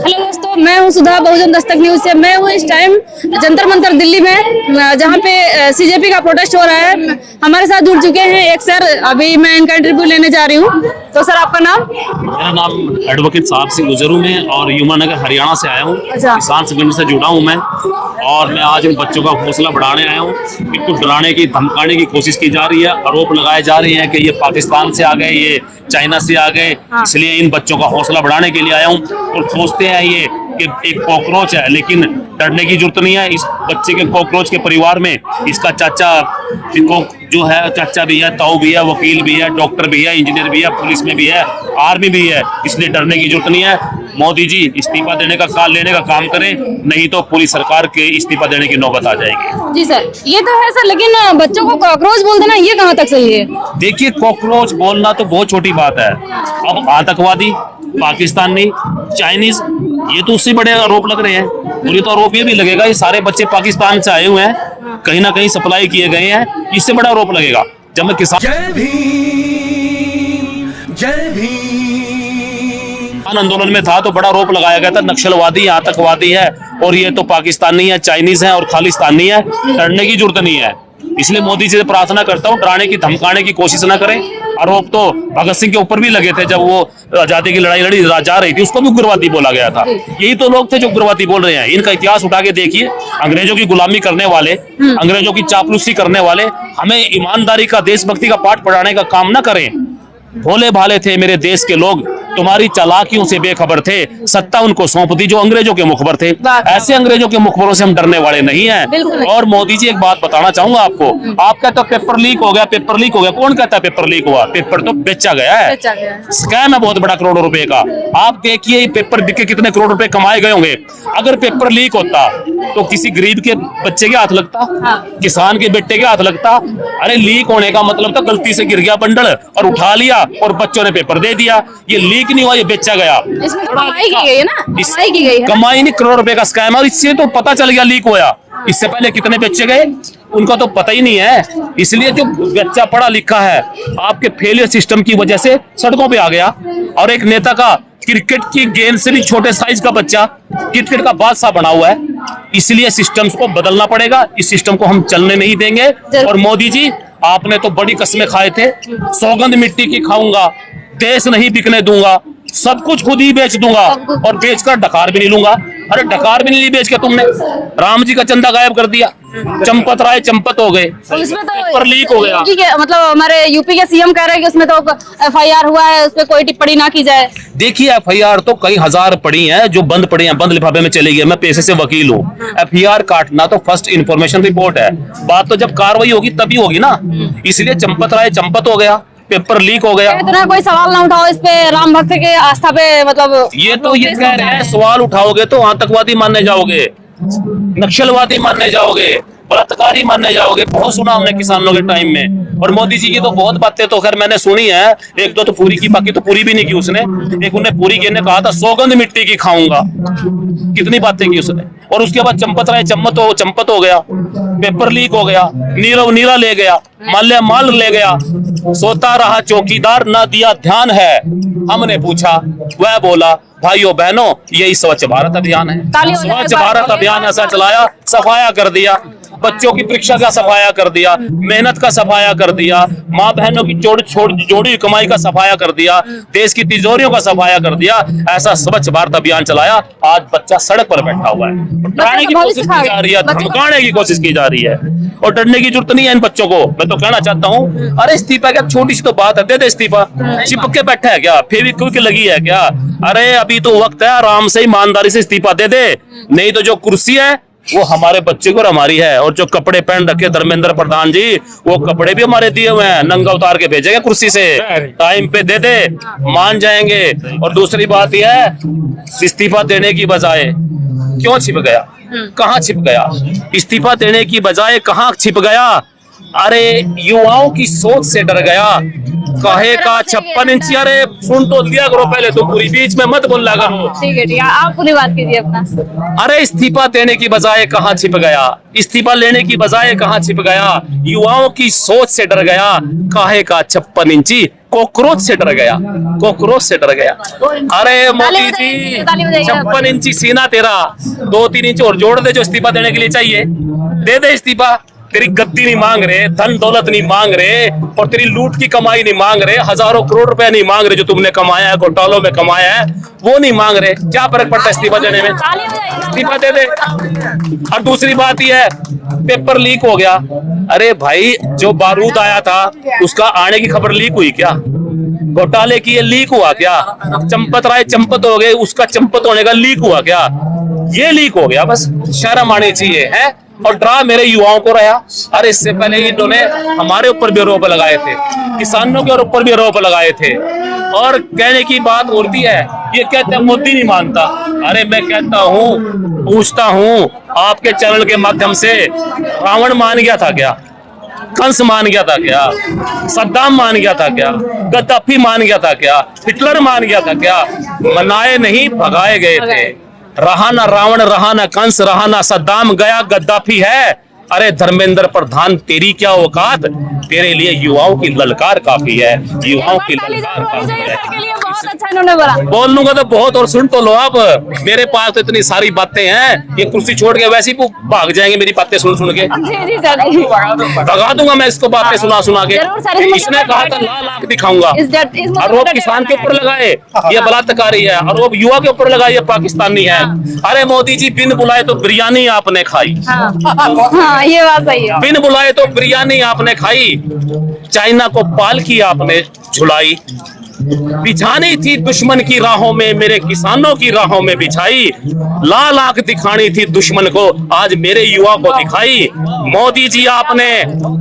Hello दोस्तों, मैं हूं सुधा, बहुजन दस्तक न्यूज से। मैं हूं इस टाइम जंतर मंतर दिल्ली में, जहां पे सीजेपी का प्रोटेस्ट हो रहा है। हमारे साथ जुड़ चुके हैं एक सर, अभी मैं इनका इंटरव्यू लेने जा रही हूं। तो सर, आपका नाम? मेरा नाम एडवोकेट साहब सिंह गुजरू में और यमुनानगर हरियाणा से आया हूँ। अच्छा। किसान संगठन से जुड़ा हूँ मैं, और मैं आज उन बच्चों का हौसला बढ़ाने आया हूँ। इनको डराने की, धमकाने की कोशिश की जा रही है, आरोप लगाए जा रहे हैं कि ये पाकिस्तान से आ गए, ये चाइना से आ गए। इसलिए इन बच्चों का हौसला बढ़ाने के लिए आया हूँ। और सोचते हैं ये कि एक कॉकरोच है, लेकिन डरने की जरूरत नहीं है। इस बच्चे के कॉकरोच के परिवार में इसका चाचा जो है, चाचा भी है, ताऊ भी है, वकील भी है, डॉक्टर भी है, इंजीनियर भी है, पुलिस में भी है, आर्मी भी है। इसलिए डरने की जरूरत नहीं है। मोदी जी इस्तीफा लेने का काम करें, नहीं तो पूरी सरकार के इस्तीफा देने की नौबत आ जाएगी। जी सर, ये तो है सर, लेकिन बच्चों को कॉकरोच बोल देना ये कहाँ तक सही है? देखिए, कॉकरोच बोलना तो बहुत छोटी बात है। अब आतंकवादी, पाकिस्तानी, चाइनीज, ये तो उससे बड़े आरोप लग रहे हैं। और ये तो आरोप ये भी लगेगा, ये सारे बच्चे पाकिस्तान से आए हुए हैं, कहीं ना कहीं सप्लाई किए गए हैं। इससे बड़ा आरोप लगेगा। जब मैं किसान आंदोलन में था तो बड़ा आरोप लगाया गया था, नक्सलवादी, आतंकवादी है, और ये तो पाकिस्तानी है, चाइनीज है और खालिस्तानी है। डरने की जरूरत नहीं है। इसलिए मोदी जी से प्रार्थना करता हूँ, डराने की, धमकाने की कोशिश ना करें। आरोप तो भगत सिंह के ऊपर भी लगे थे, जब वो आजादी की लड़ाई लड़ी जा रही थी, उसको भी उग्रवादी बोला गया था। यही तो लोग थे जो उग्रवादी बोल रहे हैं। इनका इतिहास उठा के देखिए। अंग्रेजों की गुलामी करने वाले, अंग्रेजों की चापलूसी करने वाले हमें ईमानदारी का, देशभक्ति का पाठ पढ़ाने का काम ना करें। भोले भाले थे मेरे देश के लोग, तुम्हारी चालाकियों से बेखबर थे, सत्ता उनको सौंप दी जो अंग्रेजों के मुखबर थे। ऐसे अंग्रेजों के मुखबरों से हम डरने वाले नहीं हैं। और मोदी जी, एक बात बताना चाहूंगा आपको, आप कहते हो पेपर लीक हो गया, पेपर लीक हो गया। कौन कहता है पेपर लीक हुआ? पेपर तो बेचा गया है, स्कैम है बहुत बड़ा, करोड़ों रुपए का। आप देखिए ये पेपर बिक के कितने करोड़ रुपए कमाए गए होंगे। अगर पेपर लीक होता तो किसी गरीब के बच्चे के हाथ लगता, किसान के बेटे के हाथ लगता? अरे लीक होने का मतलब था गलती से गिर गया बंडल और उठा लिया और बच्चों ने पेपर दे दिया। ये लीक नहीं हुआ, ये बेचा गया। इसमें कमाई की गई है ना, कमाई की गई है। कमाई नहीं, करोड़ रुपए का स्कैम है। और इससे तो पता चल गया लीक हुआ। इससे पहले कितने बेचे गए उनका तो पता ही नहीं है। इसलिए जो बच्चा पढ़ा लिखा है, आपके फेलियर सिस्टम की वजह से सड़कों पे आ गया। और एक नेता का क्रिकेट की गेंद से भी छोटे साइज का बच्चा क्रिकेट का बादशाह बना हुआ है। इसलिए सिस्टम्स को बदलना पड़ेगा। इस सिस्टम को हम चलने नहीं देंगे। और मोदी जी, आपने तो बड़ी कस्में खाए थे, सौगंध मिट्टी की खाऊंगा, देश नहीं बिकने दूंगा, सब कुछ खुद ही बेच दूंगा, और बेचकर डकार भी नहीं लूंगा। अरे डकार भी नहीं बेच के तुमने राम जी का चंदा गायब कर दिया। चंपत राय चंपत हो गए, उसमें तो पेपर लीक हो गया। मतलब हमारे यूपी के सीएम कह रहे हैं कि उसमें तो FIR हुआ है, उस पर कोई टिप्पणी ना की जाए। देखिए, FIR तो कई हजार पड़ी हैं जो बंद पड़ी हैं, बंद लिफाफे में चली गई। मैं पेशे से वकील हूँ। FIR काटना तो फर्स्ट इन्फॉर्मेशन रिपोर्ट है। बात तो जब कार्रवाई होगी तभी होगी ना। इसलिए चंपत राय चंपत हो गया, पेपर लीक हो गया। इतना कोई सवाल ना उठाओ इस पे, राम भक्त के आस्था पे। मतलब ये तो ये कह रहे हैं, सवाल उठाओगे तो आतंकवादी मानने जाओगे, नक्सलवादी मानने जाओगे, बलात्कारी मानने जाओगे। बहुत सुना हमने किसानों के टाइम में। और मोदी जी की तो बहुत बातें तो खैर मैंने सुनी है, एक दो तो पूरी की, बाकी तो पूरी भी नहीं की उसने। एक उन्हें पूरी की, कहा था सौगंध मिट्टी की खाऊंगा। कितनी बातें की उसने। और उसके बाद चंपत राय चंपत हो गया, पेपर लीक हो गया, नीरव नीरा ले गया, माल्य माल ले गया। सोता रहा चौकीदार, ना दिया ध्यान है। हमने पूछा, वह बोला, भाइयों बहनों, यही स्वच्छ भारत अभियान है। स्वच्छ भारत अभियान ऐसा चलाया, सफाया कर दिया, बच्चों की परीक्षा का सफाया कर दिया, मेहनत का सफाया कर दिया, माँ बहनों की जोड़ी कमाई का सफाया कर दिया, देश की तिजोरियों का सफाया कर दिया। ऐसा स्वच्छ भारत अभियान चलाया। आज बच्चा सड़क पर बैठा हुआ है, डराने की कोशिश की जा रही है, धमकाने की कोशिश की जा रही है। और डरने की जरूरत नहीं है इन बच्चों को। मैं तो कहना चाहता हूँ, अरे इस्तीफा क्या छोटी सी तो बात है, दे दे इस्तीफा। चिपक के बैठा है क्या? फेविक्विक लगी है क्या? अरे अभी तो वक्त है, आराम से ईमानदारी से इस्तीफा दे दे। नहीं तो जो कुर्सी है वो हमारे बच्चे को और हमारी है। और जो कपड़े पहन रखे धर्मेंद्र प्रधान जी, वो कपड़े भी हमारे दिए हुए हैं, नंगा उतार के भेजेंगे कुर्सी से। टाइम पे दे दे, मान जाएंगे। और दूसरी बात यह है, इस्तीफा देने की बजाय क्यों छिप गया? कहाँ छिप गया? इस्तीफा देने की बजाय कहाँ छिप गया? अरे युवाओं की सोच से डर गया। काहे का 56 इंची? अरे सुन तो लिया करो पहले, तो पूरी बीच में मत बोल लगा। ठीक है, आप पूरी बात कीजिए अपना। अरे इस्तीफा देने की बजाय कहाँ छिप गया? इस्तीफा लेने की बजाय कहाँ छिप गया? युवाओं की सोच से डर गया। काहे का 56 इंची? कॉकरोच से डर गया, कॉकरोच से डर गया। अरे मोदी जी 56 इंची सीना तेरा, 2-3 इंच और जोड़ दे जो इस्तीफा देने के लिए चाहिए, दे दे इस्तीफा। तेरी गद्दी नहीं मांग रहे, धन दौलत नहीं मांग रहे, और तेरी लूट की कमाई नहीं मांग रहे, हजारों करोड़ रुपए नहीं मांग रहे जो तुमने कमाया है, घोटालों में कमाया है, वो नहीं मांग रहे। क्या फर्क पड़ता है इस्तीफा देने में? इस्तीफा दे दे। और दूसरी बात यह है, पेपर लीक हो गया। अरे भाई, जो बारूद आया था उसका आने की खबर लीक हुई क्या? घोटाले की ये लीक हुआ क्या? चंपत राय चंपत हो गए, उसका चंपत होने का लीक हुआ क्या? ये लीक हो गया, बस शर्म आनी चाहिए है। और डरा मेरे युवाओं को रहा। अरे इससे पहले इन्होंने हमारे ऊपर भी आरोप लगाए थे, किसानों के ऊपर भी आरोप लगाए थे। और कहने की बात होती है, ये कहते हैं मोदी नहीं मानता। अरे मैं कहता हूँ, पूछता हूँ आपके चैनल के माध्यम से, रावण मान गया था क्या? कंस मान गया था क्या? सद्दाम मान गया था क्या? गद्दाफी मान गया था क्या? हिटलर मान गया था क्या? मनाए नहीं, भगाए गए थे। रहा ना रावण, रहा ना कंस, रहा ना सद्दाम, गया गद्दाफी है। अरे धर्मेंद्र प्रधान, तेरी क्या औकात? तेरे लिए युवाओं की ललकार काफी है, युवाओं की ललकार काफी है। बहुत अच्छा इन्होंने बोला। बोल लूंगा तो बहुत, और सुन तो लो आप। मेरे पास तो इतनी सारी बातें हैं, ये कुर्सी छोड़ के वैसे ही भाग जाएंगे मेरी बातें सुन सुन के। जी सर, भगा दूंगा मैं इसको बातें सुना सुना के। जरूर सर, इसने कहा था लाल आंख दिखाऊंगा, और वो किसान के ऊपर लगाए ये बलात्कारी है, और वो युवा के ऊपर लगाए ये पाकिस्तानी है। अरे मोदी जी, बिन बुलाए तो बिरयानी आपने खाई। हाँ, ये बात सही है। बिन बुलाए तो बिरयानी आपने खाई, चाइना को पाल की आपने झुलाई, बिछानी थी दुश्मन की राहों में, मेरे किसानों की राहों में बिछाई। लाल आंख दिखानी थी दुश्मन को, आज मेरे युवा को दिखाई। मोदी जी आपने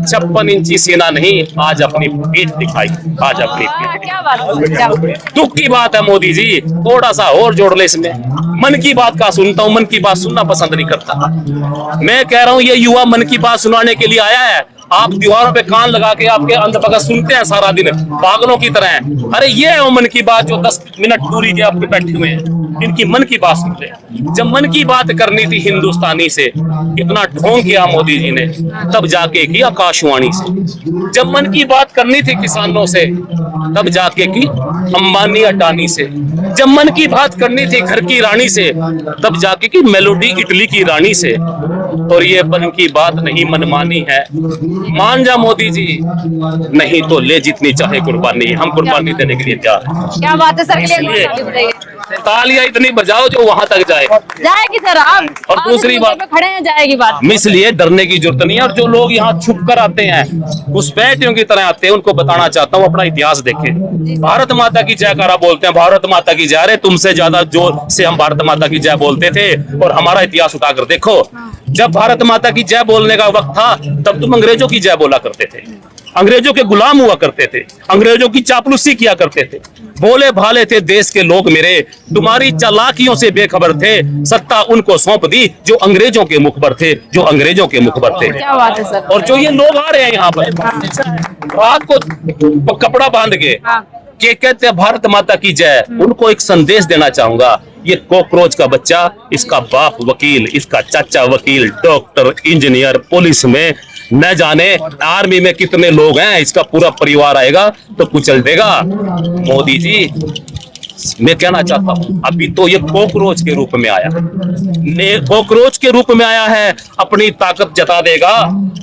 56 इंची सेना नहीं, आज अपनी पीठ दिखाई, आज अपनी पीठ। क्या बात है, दुख की बात है मोदी जी, थोड़ा सा और जोड़ ले इसमें। मन की बात का सुनता हूँ, मन की बात सुनना पसंद नहीं करता। मैं कह रहा हूँ ये युवा मन की बात सुनाने के लिए आया है। आप दीवारों पे कान लगा के आपके अंधभगत सुनते हैं सारा दिन पागलों की तरह। अरे ये है वो मन की बात जो 10 मिनट दूरी के आपके बैठे हुए हैं, इनकी मन की बात सुनते हैं। जब मन की बात करनी थी हिंदुस्तानी से, इतना ढोंग किया मोदी जी ने, तब जाके की आकाशवाणी से। जब मन की बात करनी थी किसानों से, तब जाके की अंबानी अडानी से। जब मन की बात करनी थी घर की रानी से, तब जाके की मेलोडी इटली की रानी से। और ये मन की बात नहीं, मनमानी है। मान जा मोदी जी, नहीं तो ले जितनी चाहे कुर्बानी, हम कुर्बानी देने के लिए तैयार हैं। क्या बात है सर, इसलिए तालियां इतनी बजाओ जो वहां तक जाएगी सर। आप और दूसरी बात, खड़े हैं, जाएगी बात। इसलिए डरने की जरूरत नहीं है। और जो लोग यहाँ छुप कर आते हैं, घुसपैठियों की तरह आते हैं, उनको बताना चाहता हूँ अपना इतिहास देखें। भारत माता की जयकारा बोलते हैं, भारत माता की जय। रहे तुमसे ज्यादा जोर से हम भारत माता की जय बोलते थे। और हमारा इतिहास उठाकर देखो, जब भारत माता की जय बोलने का वक्त था, तब तुम अंग्रेजों की जय बोला करते थे, अंग्रेजों के गुलाम हुआ करते थे, अंग्रेजों की चापलूसी किया करते थे। भोले भाले थे देश के लोग मेरे, तुम्हारी चालाकियों से बेखबर थे। सत्ता उनको सौंप दी जो अंग्रेजों के मुखबर थे, जो अंग्रेजों के मुखबर थे। क्या बात है सर। और जो ये लोग आ रहे हैं यहाँ पर रात को कपड़ा बांध के कहते हैं भारत माता की जय, उनको एक संदेश देना चाहूंगा। ये कॉकरोच का बच्चा, इसका बाप वकील, इसका चाचा वकील, डॉक्टर, इंजीनियर, पुलिस में, न जाने आर्मी में कितने लोग हैं, इसका पूरा परिवार आएगा तो कुचल देगा। मोदी जी, मैं कहना चाहता हूं, अभी तो ये कॉकरोच के रूप में आया, कॉकरोच के रूप में आया है, अपनी ताकत जता देगा।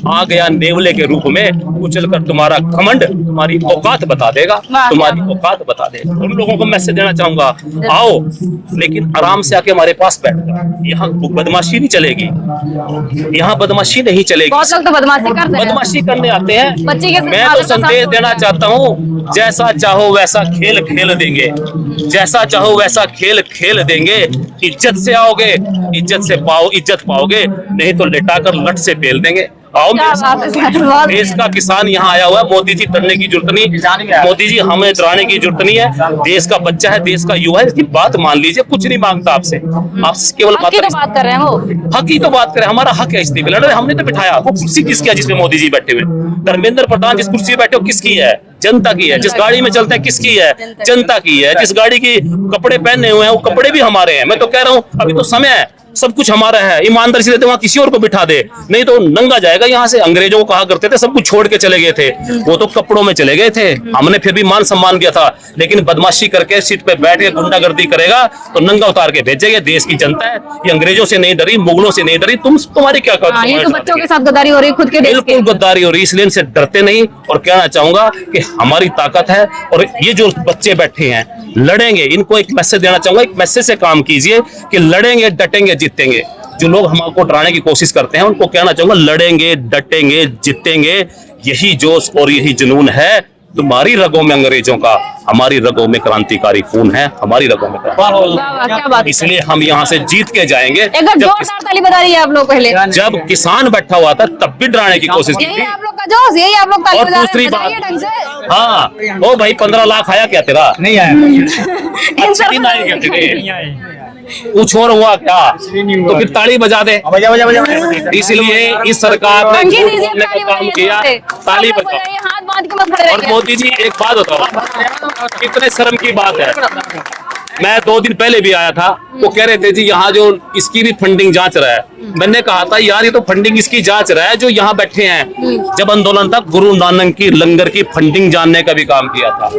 आ गया नेवले के रूप में, कुचल कर तुम्हारा घमंड, तुम्हारी औकात बता देगा, तुम्हारी औकात बता देगा। उन लोगों को मैसेज देना चाहूंगा, आओ लेकिन आराम से आके हमारे पास बैठो। यहाँ बदमाशी नहीं चलेगी, यहाँ बदमाशी नहीं चलेगी। बहुत लोग तो बदमाशी करते हैं, बदमाशी करने आते हैं। बच्चे के मैं तो संदेश देना चाहता हूँ, जैसा चाहो वैसा खेल खेल देंगे, जैसा चाहो वैसा खेल खेल देंगे। इज्जत से आओगे, इज्जत से इज्जत पाओगे, नहीं तो लिटाकर लट से पेल देंगे। आओ देश का किसान यहाँ आया हुआ है। मोदी जी डरने की जरूरत नहीं, मोदी जी हमें डराने की जरूरत नहीं है। देश का बच्चा है, देश का युवा है, इसकी बात मान लीजिए। कुछ नहीं मांगता आपसे, आपसे केवल बात कर रहे हैं। वो हक ही तो बात करें, हमारा हक है इस्तीफे लड़े। हमने तो बिठाया, वो कुर्सी किसकी है जिसमें मोदी जी बैठे हुए? धर्मेंद्र प्रधान जिस कुर्सी पे बैठे हो किसकी है? जनता की है। जिस गाड़ी में चलते हैं किसकी है? जनता की है। जिस गाड़ी की कपड़े पहने हुए हैं वो कपड़े भी हमारे हैं। मैं तो कह रहा हूँ अभी तो समय है, सब कुछ हमारा है, ईमानदारी से देते वहां किसी और को बिठा दे, नहीं तो नंगा जाएगा यहाँ से। अंग्रेजों को कहा करते थे सब कुछ छोड़ के चले गए थे, वो तो कपड़ों में चले गए थे, हमने फिर भी मान सम्मान दिया था। लेकिन बदमाशी करके सीट पे बैठ के गुंडागर्दी करेगा तो नंगा उतार के भेजेगा। देश की जनता है, ये अंग्रेजों से नहीं डरी, मुगलों से नहीं डरी, तुम्हारी क्या ये तो बच्चों के साथ गद्दारी हो रही है, खुद के देश की। बिल्कुल गद्दारी हो रही है, इसलिए इनसे डरते नहीं। और कहना चाहूंगा कि हमारी ताकत है, और ये जो बच्चे बैठे हैं लड़ेंगे, इनको एक मैसेज देना चाहूंगा, एक मैसेज से काम कीजिए कि लड़ेंगे, डटेंगे, जीतेंगे। जो लोग हमको डराने की कोशिश करते हैं उनको कहना चाहूंगा लड़ेंगे, डटेंगे, जीतेंगे। यही जोश और यही जुनून है तुम्हारी रगों में अंग्रेजों का, हमारी रगों में क्रांतिकारी खून है, हमारी रगों में क्या बात है। इसलिए हम यहाँ से जीत के जाएंगे। एक बार जोरदार ताली बजा रही है आप लोग पहले। जब किसान बैठा हुआ था तब भी डराने की कोशिश की यही थी। आप लोग का जोश, यही आप लोग ताली और बजा रहे दूसरी हैं, बात, बजाइए ढंग से। हाँ ओ भाई 15 लाख आया क्या तेरा? नहीं आया। इन सब नहीं आया क्या तेरे? नहीं आया। कुछ और हुआ क्या? तो फिर ताली बजा दे। बजा बजा बजा। इसलिए इस सरकार ने पंखी झूठ दीजिए, बोलने का ताली काम बजाइए किया, जोर से। ताली सब लोग बजाओ। बजाइए, हाथ बांध के मत खड़े और रहिए। मोदी जी एक बात बताओ, कितने शर्म की बात है। मैं 2 दिन पहले भी आया था, वो कह रहे थे जी यहाँ जो इसकी भी फंडिंग जांच रहा है। मैंने कहा था यार ये तो फंडिंग इसकी जांच रहा है जो यहाँ बैठे हैं। जब आंदोलन था गुरु नानक की लंगर की फंडिंग जानने का भी काम किया था।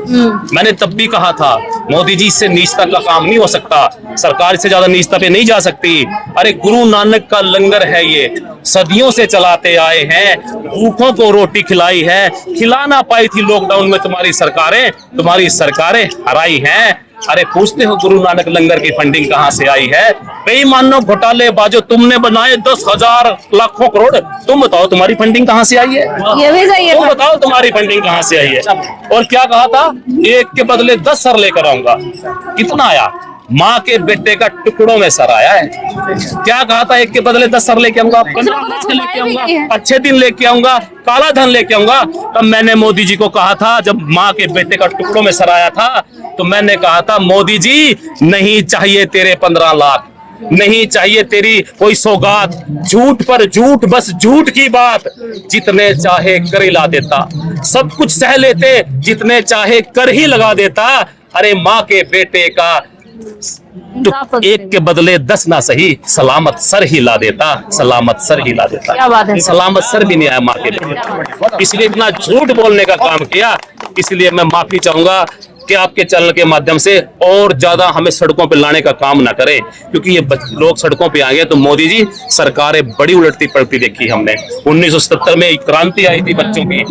मैंने तब भी कहा था मोदी जी इससे नीचता का काम नहीं हो सकता, सरकार से ज्यादा नीचता पे नहीं जा सकती। अरे गुरु नानक का लंगर है, ये सदियों से चलाते आए हैं, भूखों को रोटी खिलाई है, खिला ना पाई थी लॉकडाउन में तुम्हारी सरकारें हराई हैं। अरे पूछते हो गुरु नानक लंगर की फंडिंग कहां से आई है? बेईमानों, घोटालेबाजों, तुमने बनाए 10,000 लाखों करोड़, तुम बताओ तुम्हारी फंडिंग कहां से आई है? ये भी सही है। तुम बताओ तुम्हारी फंडिंग कहां से आई है? और क्या कहा था, एक के बदले 10 सर लेकर आऊंगा। कितना आया? माँ के बेटे का टुकड़ों में सर आया है। क्या कहा था, एक के बदले 10 सर लेके आऊंगा, 15 लाख लेके आऊंगा, अच्छे दिन लेके आऊंगा, काला धन लेके आऊंगा। तब मैंने मोदी जी को कहा था, जब माँ के बेटे का टुकड़ों में सर आया था, तो मैंने कहा था मोदी जी नहीं चाहिए तेरे 15 लाख, नहीं चाहिए तेरी कोई सौगात, झूठ पर झूठ, बस झूठ की बात, जितने चाहे कर ही ला देता, सब कुछ सह लेते, जितने चाहे कर ही लगा देता। अरे माँ के बेटे का एक के बदले 10 ना सही, सलामत सर ही ला देता, सलामत सर ही ला देता। क्या बात है। सलामत सर भी नहीं आया माँ के बेटे, इसलिए इतना झूठ बोलने का काम किया। इसलिए मैं माफी चाहूंगा कि आपके चैनल के माध्यम से और ज्यादा हमें सड़कों पे लाने का काम ना करें, क्योंकि ये लोग सड़कों पे आएंगे तो मोदी जी सरकारें बड़ी उलटती पड़ती देखी हमने। 1977 में क्रांति आई थी बच्चों की,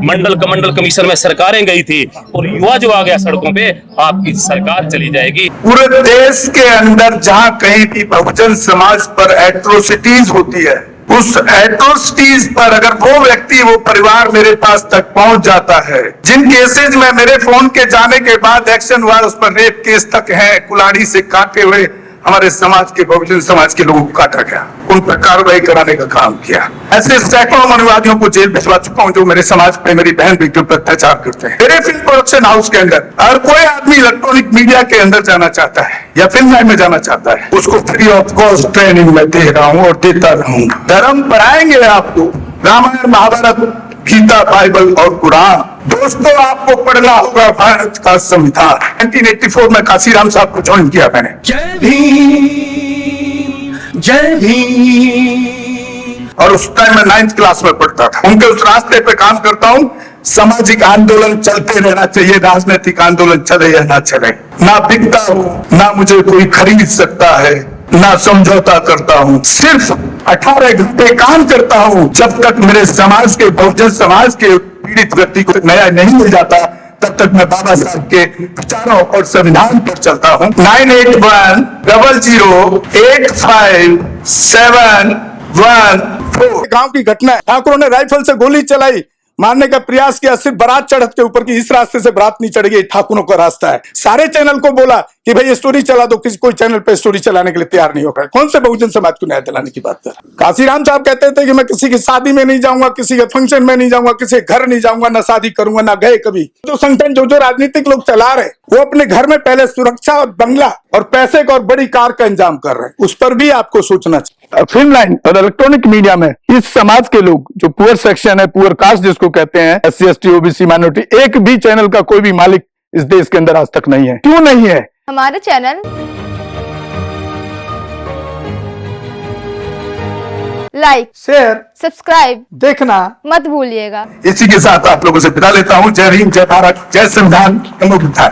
मंडल कमीशन में सरकारें गई थी, और युवा जो आ गया सड़कों पे, आपकी सरकार चली जाएगी। पूरे देश के अंदर जहां कहीं भी बहुजन समाज पर एट्रोसिटीज होती है, उस एट्रोसिटीज पर अगर वो व्यक्ति, वो परिवार मेरे पास तक पहुंच जाता है, जिन केसेज में मेरे फोन के जाने के बाद एक्शन हुआ, उस पर रेप केस तक है, कुल्हाड़ी से काटे हुए हमारे समाज के, बहुजन समाज के लोगों को काटा गया, उन पर कार्रवाई कराने का काम किया। ऐसे सैकड़ों मनुवादियों को जेल भिजवा चुका हूं जो मेरे समाज पे, मेरी बहन बेटियों पर अत्याचार करते हैं। मेरे फिल्म प्रोडक्शन हाउस के अंदर अगर कोई आदमी इलेक्ट्रॉनिक मीडिया के अंदर जाना चाहता है या फिल्म लाइन में जाना चाहता है, उसको फ्री ऑफ कॉस्ट ट्रेनिंग में दे रहा हूं और देता रहूंगा। धर्म पढ़ाएंगे आपको, रामायण, महाभारत, गीता, बाइबल और कुरान। दोस्तों आपको पढ़ना होगा भारत का संविधान। 1984 में काशीराम साहब को ज्वाइन किया मैंने। जय भीम, जय भीम। और उस टाइम मैं 9th क्लास में पढ़ता था। उनके उस रास्ते पे काम करता हूँ। सामाजिक आंदोलन चलते रहना चाहिए, राजनीतिक आंदोलन चले या ना चले। ना बिकता हूँ, ना मुझे कोई खरीद सकता है, ना समझौता करता हूँ, सिर्फ 18 घंटे काम करता हूँ। जब तक मेरे समाज के, बहुजन समाज के पीड़ित व्यक्ति को न्याय नहीं मिल जाता, तब तक मैं बाबा साहब के विचारों और संविधान पर चलता हूँ। 9810085714। गांव की घटना है, ठाकुरों ने राइफल से गोली चलाई, मारने का प्रयास किया, सिर्फ बारात चढ़त के ऊपर की, इस रास्ते से बारात नहीं चढ़ गई, ठाकुरों का रास्ता है। सारे चैनल को बोला कि भाई ये स्टोरी चला दो, किसी कोई चैनल पे स्टोरी चलाने के लिए तैयार नहीं होगा। कौन से बहुजन समाज को न्याय दिलाने की बात कर? काशीराम साहब कहते थे कि मैं किसी की शादी में नहीं जाऊंगा, किसी के फंक्शन में नहीं जाऊंगा, किसी के घर नहीं जाऊंगा, ना शादी करूंगा, ना गए कभी। जो संगठन, जो राजनीतिक लोग चला रहे, वो अपने घर में पहले सुरक्षा और बंगला और पैसे का और बड़ी कार का इंतजाम कर रहे हैं। उस पर भी आपको सोचना चाहिए। फिल्म लाइन और इलेक्ट्रॉनिक मीडिया में इस समाज के लोग, जो पुअर सेक्शन है, पुअर कास्ट जिसको कहते हैं, SC ST OBC माइनॉरिटी, एक भी चैनल का कोई भी मालिक इस देश के अंदर आज तक नहीं है। क्यों नहीं है? हमारे चैनल लाइक, शेयर, सब्सक्राइब देखना मत भूलिएगा। इसी के साथ आप लोगों से विदा लेता हूं। जय हिंद, जय भारत, जय संविधान, नमो बुद्धाय।